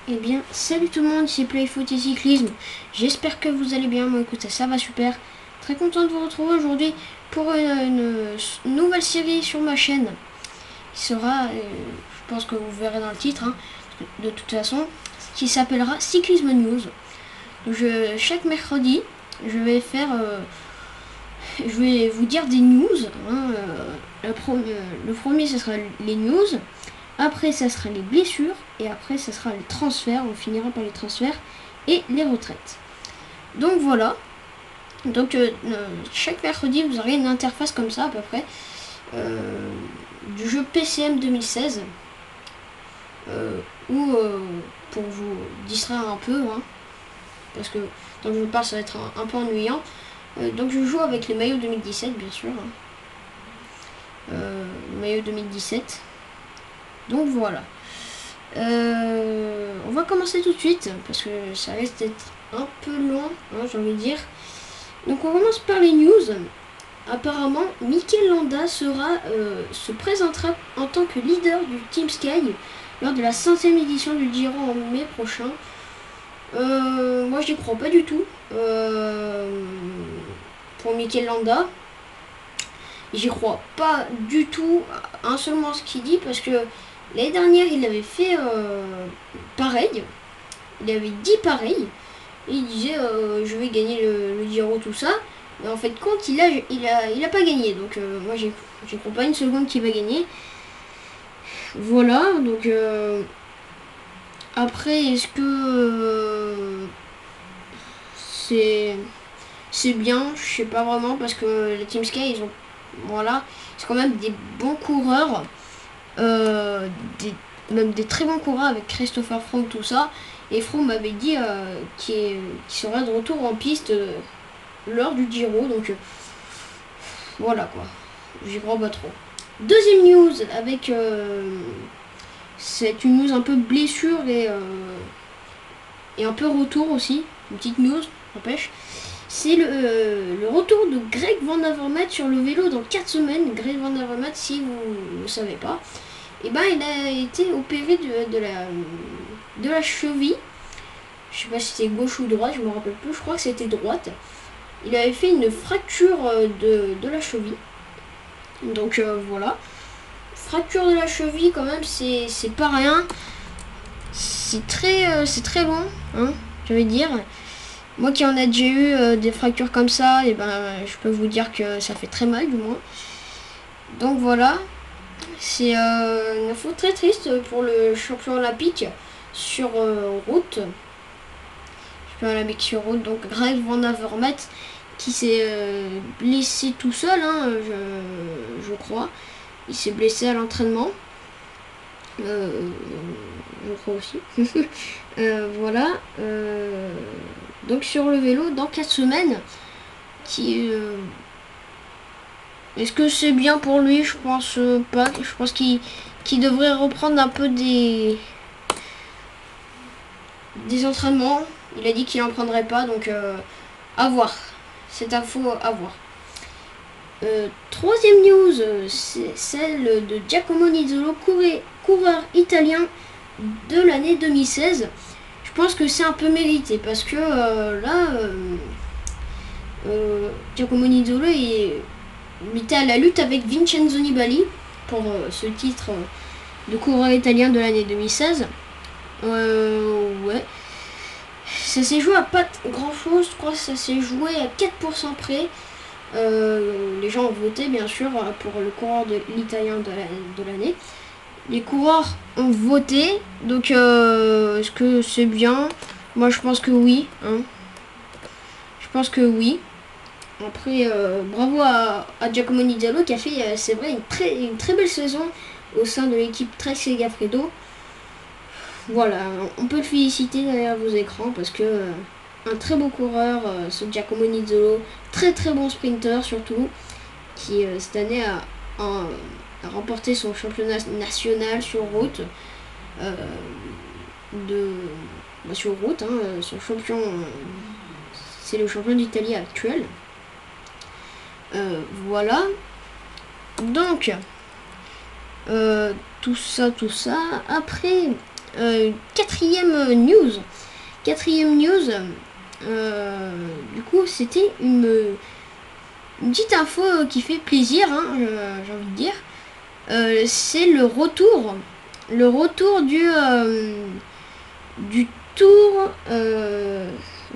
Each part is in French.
Eh bien, salut tout le monde, c'est Playfoot et Cyclisme. J'espère que vous allez bien. Moi, écoutez, ça va super. Très content de vous retrouver aujourd'hui pour une nouvelle série sur ma chaîne. Qui sera, je pense que vous verrez dans le titre, hein, de toute façon, qui s'appellera Cyclisme News. Chaque mercredi, je vais vous dire des news. Hein, le premier, ce sera les news. Après, ça sera les blessures. Et après, ça sera les transferts. On finira par les transferts et les retraites. Donc voilà. Donc chaque mercredi, vous aurez une interface comme ça à peu près. Du jeu PCM 2016. Pour vous distraire un peu. Hein, parce que dans le jeu pas, ça va être un peu ennuyant. Donc je joue avec les maillots 2017, bien sûr. Hein. Maillot 2017. Donc voilà. On va commencer tout de suite parce que ça risque d'être un peu long, hein, j'ai envie de dire. Donc on commence par les news. Apparemment, Mikel Landa se présentera en tant que leader du Team Sky lors de la 5e édition du Giro en mai prochain. Moi j'y crois pas du tout. Pour Mikel Landa, j'y crois pas du tout un seul mot ce qu'il dit parce que l'année dernière il avait fait pareil, il avait dit pareil et il disait je vais gagner le Giro tout ça, mais en fait compte il a pas gagné, donc moi j'y crois pas une seconde qu'il va gagner. Voilà, donc après est-ce que c'est bien, je sais pas vraiment parce que le Team Sky ils ont c'est quand même des bons coureurs, même des très bons coureurs avec Christopher Froome tout ça, et Froome m'avait dit qu'il serait de retour en piste lors du Giro, donc voilà quoi, j'y crois pas trop. Deuxième news avec c'est une news un peu blessure et un peu retour aussi, une petite news n'empêche. C'est le retour de Greg Van Avermaet sur le vélo dans 4 semaines. Greg Van Avermaet, si vous ne savez pas, il a été opéré de la cheville. Je sais pas si c'était gauche ou droite, je me rappelle plus, je crois que c'était droite. Il avait fait une fracture de la cheville. Donc voilà. Fracture de la cheville quand même, c'est pas rien. C'est très long, hein, je vais dire. Moi qui en ai déjà eu des fractures comme ça, et je peux vous dire que ça fait très mal du moins. Donc voilà, c'est une info très triste pour le champion olympique sur route. Champion olympique sur route, donc Greg Van Avermaet qui s'est blessé tout seul, hein, je crois. Il s'est blessé à l'entraînement. Je crois aussi. Voilà. Donc sur le vélo dans 4 semaines. Est-ce que c'est bien pour lui? Je pense pas. Je pense qu'il devrait reprendre un peu des entraînements. Il a dit qu'il n'en prendrait pas, donc à voir. Cette info à voir. Troisième news, c'est celle de Giacomo Nizzolo, coureur italien de l'année 2016. Je pense que c'est un peu mérité parce que Giacomo Nizzolo il était à la lutte avec Vincenzo Nibali pour ce titre de coureur italien de l'année 2016. Ouais. Ça s'est joué à pas grand chose, je crois que ça s'est joué à 4% près. Les gens ont voté bien sûr pour le coureur de l'italien de l'année. Les coureurs ont voté, donc est-ce que c'est bien? Moi je pense que oui, hein. Je pense que oui. Après bravo à Giacomo Nizzolo qui a fait c'est vrai une très belle saison au sein de l'équipe Trek Segafredo. Voilà, on peut le féliciter derrière vos écrans parce que un très beau coureur, ce Giacomo Nizzolo, très bon sprinter surtout, qui cette année a remporté son championnat national sur route, sur route, hein, son champion, c'est le champion d'Italie actuel. Voilà. Donc tout ça. Après, quatrième news. Quatrième news. Du coup, c'était une petite info qui fait plaisir, hein, j'ai envie de dire. C'est le retour du tour.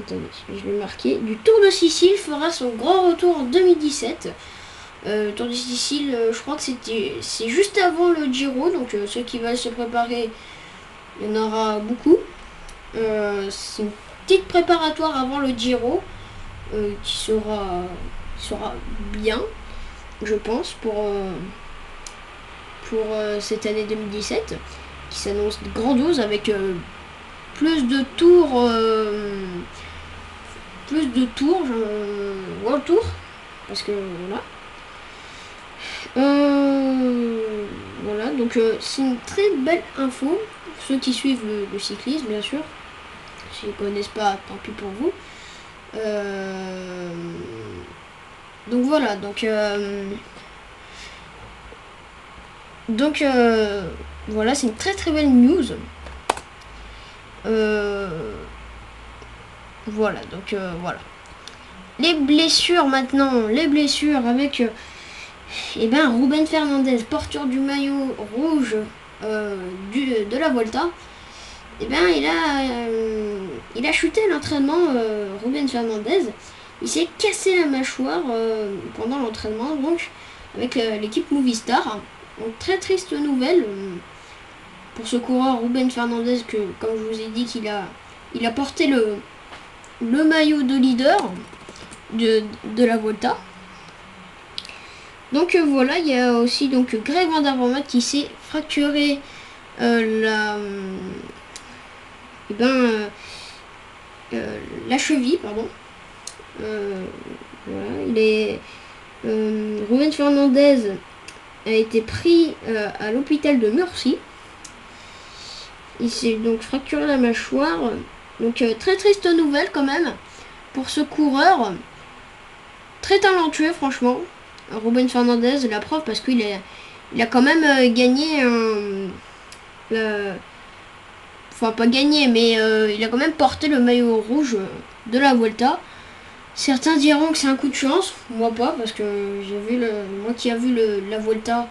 Attendez, je vais marquer. Du Tour de Sicile fera son grand retour en 2017. Le Tour de Sicile, je crois que c'est juste avant le Giro, donc ceux qui veulent se préparer, il y en aura beaucoup. C'est une petite préparatoire avant le Giro qui sera bien, je pense, pour cette année 2017, qui s'annonce grandiose avec plus de tours, World Tour, parce que voilà. Voilà, donc c'est une très belle info pour ceux qui suivent le cyclisme, bien sûr. S'ils ne connaissent pas, tant pis pour vous. Donc voilà, voilà, c'est une très très belle news. Voilà, voilà. Les blessures maintenant, avec Ruben Fernandez, porteur du maillot rouge de la Volta. Il a chuté à l'entraînement, Ruben Fernandez. Il s'est cassé la mâchoire pendant l'entraînement, donc avec l'équipe Movistar. Donc, très triste nouvelle pour ce coureur Ruben Fernandez, que comme je vous ai dit qu'il a porté le maillot de leader de la Volta. Donc voilà, il y a aussi donc Greg Van Avermaet qui s'est fracturé la cheville, pardon. Voilà, Ruben Fernandez a été pris à l'hôpital de Murcie. Il s'est donc fracturé la mâchoire. Donc très triste nouvelle quand même pour ce coureur. Très talentueux, franchement. Ruben Fernandez, la preuve, parce qu'il a quand même gagné enfin pas gagné, mais il a quand même porté le maillot rouge de la Vuelta. Certains diront que c'est un coup de chance, moi pas, parce que moi qui a vu la Vuelta,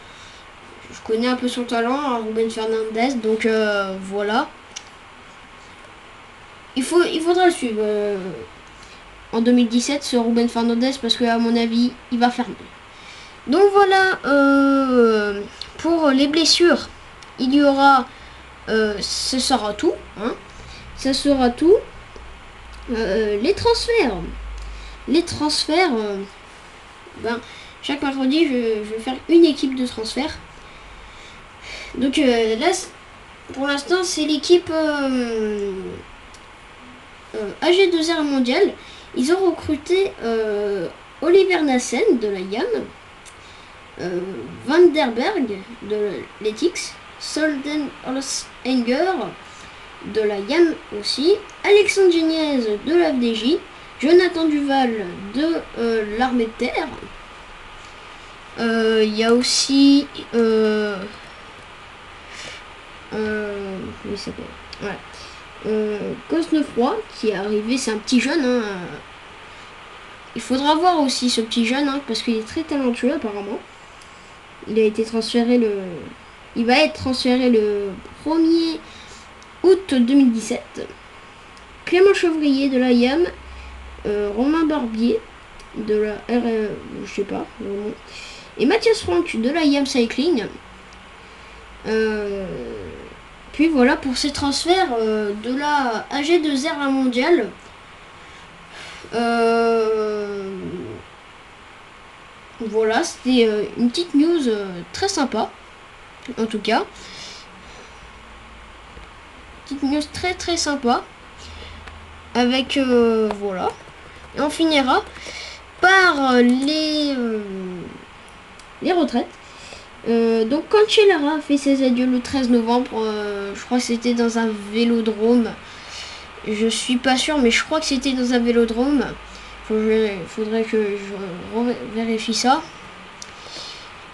je connais un peu son talent, hein, Ruben Fernandez, donc voilà. Il faudra le suivre en 2017, ce Ruben Fernandez, parce que à mon avis, il va faire mieux. Donc voilà, pour les blessures, il y aura, ce sera tout, hein, ça sera tout. Les transferts, chaque mercredi, je vais faire une équipe de transfert. Donc là, pour l'instant, c'est l'équipe AG2R mondial. Ils ont recruté Oliver Nassen de la YAM, Van der Berg de l'Ethics, Solden Holzhanger de la YAM aussi, Alexandre Geniez de la FDJ, Jonathan Duval de l'armée de terre. Il y a aussi il s'appelle, voilà, Cosnefroy qui est arrivé, c'est un petit jeune, hein. Il faudra voir aussi ce petit jeune, hein, parce qu'il est très talentueux apparemment. Il va être transféré le 1er août 2017. Clément Chevrier de la YAM, Romain Barbier de la RE, je sais pas vraiment, et Mathias Franck de la YAM Cycling. Puis voilà pour ces transferts de la AG2R mondiale. Voilà, c'était une petite news très sympa, en tout cas. Petite news très très sympa. Avec, voilà. Et on finira par les retraites. Donc Cancellara a fait ses adieux le 13 novembre. Je crois que c'était dans un vélodrome. Je suis pas sûre, mais je crois que c'était dans un vélodrome. Faudrait que je vérifie ça.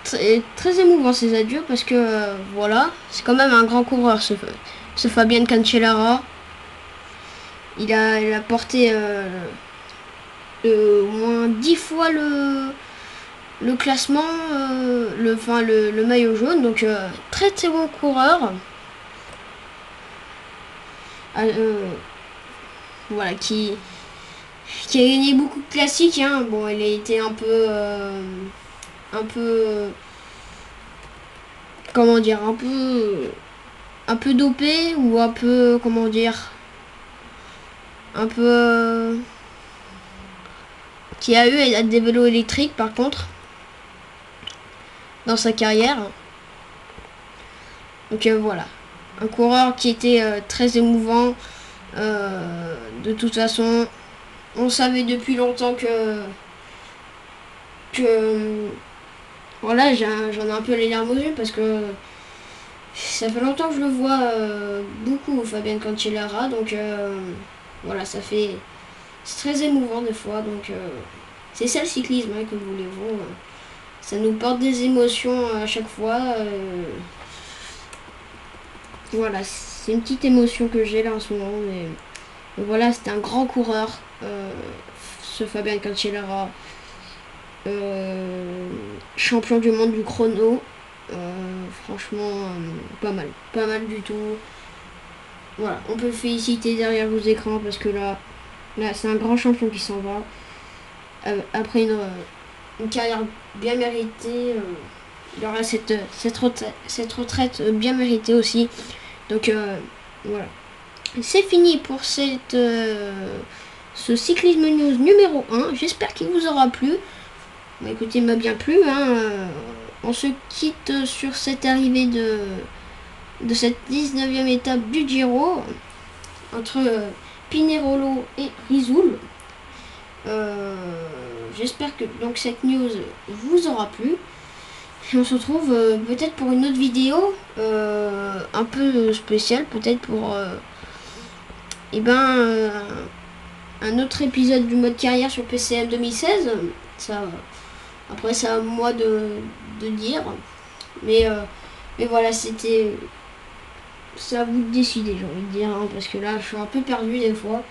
Très émouvant ces adieux, parce que voilà, c'est quand même un grand coureur, ce ce Fabian Cancellara. Il a porté au moins 10 fois le classement, le maillot jaune. Donc très très bon coureur. Voilà, qui a gagné beaucoup de classiques. Hein. Bon, il a été un peu comment dire, un peu dopé ou un peu, comment dire, un peu qui a eu des vélos électriques par contre dans sa carrière. Donc voilà, un coureur qui était très émouvant. De toute façon, on savait depuis longtemps que voilà, j'en ai un peu les larmes aux yeux parce que ça fait longtemps que je le vois beaucoup, Fabian Cancellara. Donc voilà, c'est très émouvant des fois. Donc c'est ça le cyclisme, hein, que voulez-vous. Ça nous porte des émotions à chaque fois. Voilà, c'est une petite émotion que j'ai là en ce moment. Mais voilà, c'était un grand coureur, ce Fabian Cancellara. Champion du monde du chrono. Franchement, pas mal du tout. Voilà, on peut le féliciter derrière vos écrans parce que là c'est un grand champion qui s'en va après une carrière bien méritée. Il aura cette retraite bien méritée aussi. Donc voilà, c'est fini pour ce cyclisme news numéro 1. J'espère qu'il vous aura plu. Bah, écoutez, il m'a bien plu. Hein. On se quitte sur cette arrivée de cette 19e étape du Giro entre Pinerolo et Risoul. J'espère que donc cette news vous aura plu. Et on se retrouve peut-être pour une autre vidéo un peu spéciale, peut-être pour un autre épisode du mode carrière sur PCM 2016. Ça, après, c'est à moi de dire. Mais voilà, c'était... C'est à vous de décider, j'ai envie de dire. Hein, parce que là, je suis un peu perdu des fois.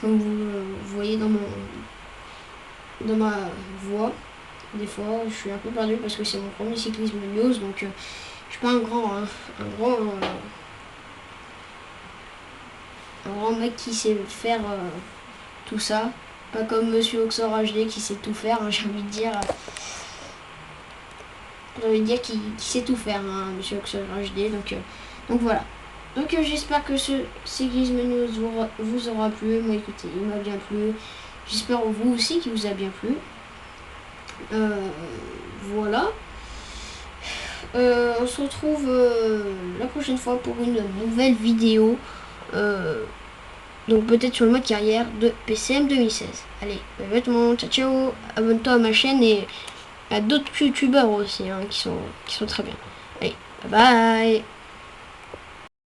Comme vous voyez dans ma voix. Des fois, je suis un peu perdu parce que c'est mon premier cyclisme news. Donc, je suis pas un grand mec qui sait faire tout ça. Pas comme Monsieur Oxor HD qui sait tout faire, hein, j'ai envie de dire. Qu'il sait tout faire, hein, Monsieur Oxor HD. Donc voilà. Donc j'espère que ce cyclisme news vous aura plu. Moi écoutez, il m'a bien plu. J'espère vous aussi qu'il vous a bien plu. Voilà. On se retrouve la prochaine fois pour une nouvelle vidéo. Donc peut-être sur le mode carrière de PCM 2016. Allez, bye tout le monde, ciao ciao. Abonne-toi à ma chaîne et à d'autres youtubeurs aussi, hein, qui sont très bien. Allez, bye bye.